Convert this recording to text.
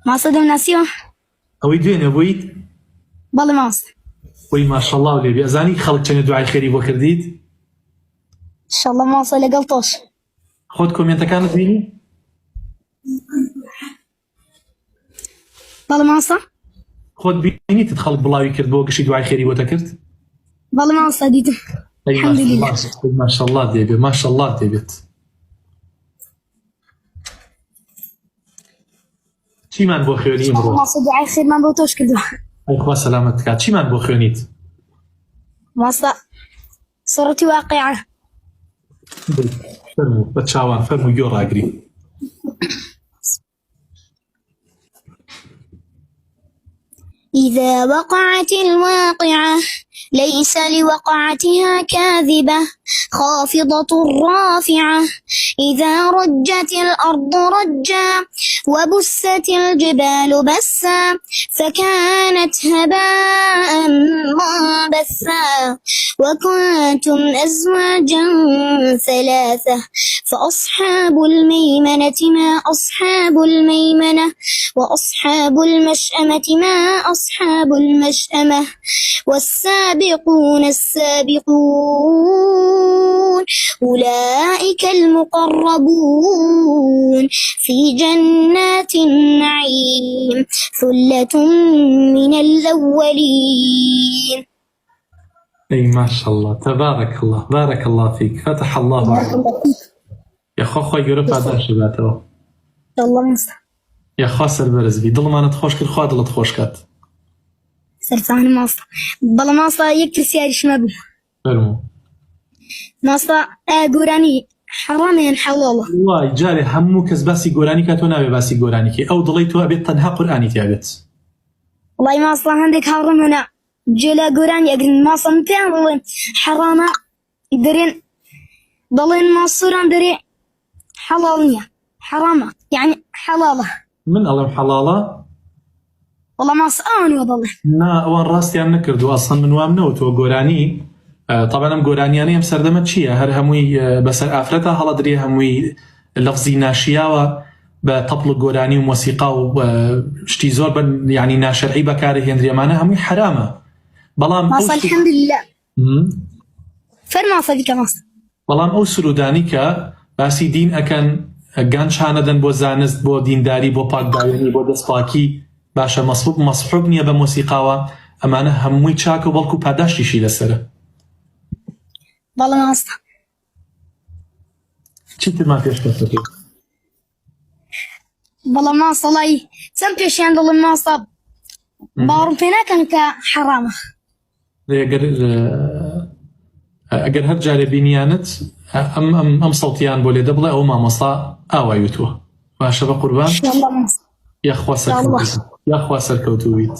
ماسە دەمناسیوە ئەوەی دوێنێ بوویت بەڵێ ماس وی ماشەڵڵا و لێبی ئەزانی خەڵک چەندە دوعای خێری بۆ کردیت ئینشەڵڵا ماسە لەگەڵ تۆش خۆت کۆمێنتەکانت بینی بەڵێ ماسە خۆت بینیتت خەڵک بڵاوی کرد بۆ گشتی دوعای خێری بۆتە کرد بەڵێ ماسە دیتم الحەمدولله ماشەڵڵا دێبێت ماشەڵڵا دێبێت چیمان بۆ خوێنی ئەمڕۆ ماسە دوعای خێرمان بۆ تۆش کردووە ئەیخوا سەلامەت بکات چیمان بۆ خوێنیت ماسە سوڕەتی واقعە فەرموو بە چاوان فەرموو گوێ ڕاگری إذا وقعت الواقعة ليس لوقعتها كاذبة خافضة رافعة إذا رجت الأرض رجا وبست الجبال بسا فكانت هباء منبثا وكنتم أزواجا ثلاثة فأصحاب الميمنة ما أصحاب الميمنة وأصحاب المشأمة ما أصحاب المشأمة والسابقون السابقون أولئك المقربون في جنات النعيم ثلة من الأولين. أي ما شاء الله تبارك الله بارك الله فيك فتح الله عليك يا خو يورب هذا شباته الله مصر يا خاسر برزبي ضل ما نتخوش كل خوا ضل تخوش كات سرطان ماصة بلا ماصة يكتر سياري شنبو فرمو ماصة قوراني حرامين حلال والله جاري همو كز باسي قوراني كاتو نابي باسي قوراني كي أو ضليتو أبيت تنها قرآني تيابت والله ماصة عندك هارم هنا جلا قوراني أقرن ماصة متين ضلين حرامة درين ضلين ماصوران درين حلالية حرامة يعني حلالة من ألم حلالة والله ما صاني وضله نا وان راستي أنا كردو أصلا من وام نوت وجوراني طبعا أم جوراني أنا مسردمة شيء هر هموي بس أفرتها هلا دري هموي لفظي ناشيا وبطبل جوراني وموسيقى وشتي زور يعني ناشرعي بكاره هندري معنا هموي حرامة بلام ما الحمد لله فرما صديق مصر بلام أو سروداني كا باسي دين أكن گانج هاندن بۆ زانست بۆ دینداری بۆ پاکداوێنی بۆ دەستپاکی باشە مەسحوب نییە بە مۆسیقاوە ئەمانە هەمووی چاکە و بەڵکو پاداشتیشی لەسەرە بەڵێ ماستە چیترمان پێش کەسەکەی بەڵێ ماسەڵی چەند پێشیان دەڵێن ماسە باوەڕم پێ ناکەن کە حەرامە ئەگەر هەر جارێ بینیانت ئەم سەوتیان بۆ لێ دەبڵێ ئەو مامۆستا ئاوای وتووە باشە بە قوربان یاخوا سەرکەوتوویت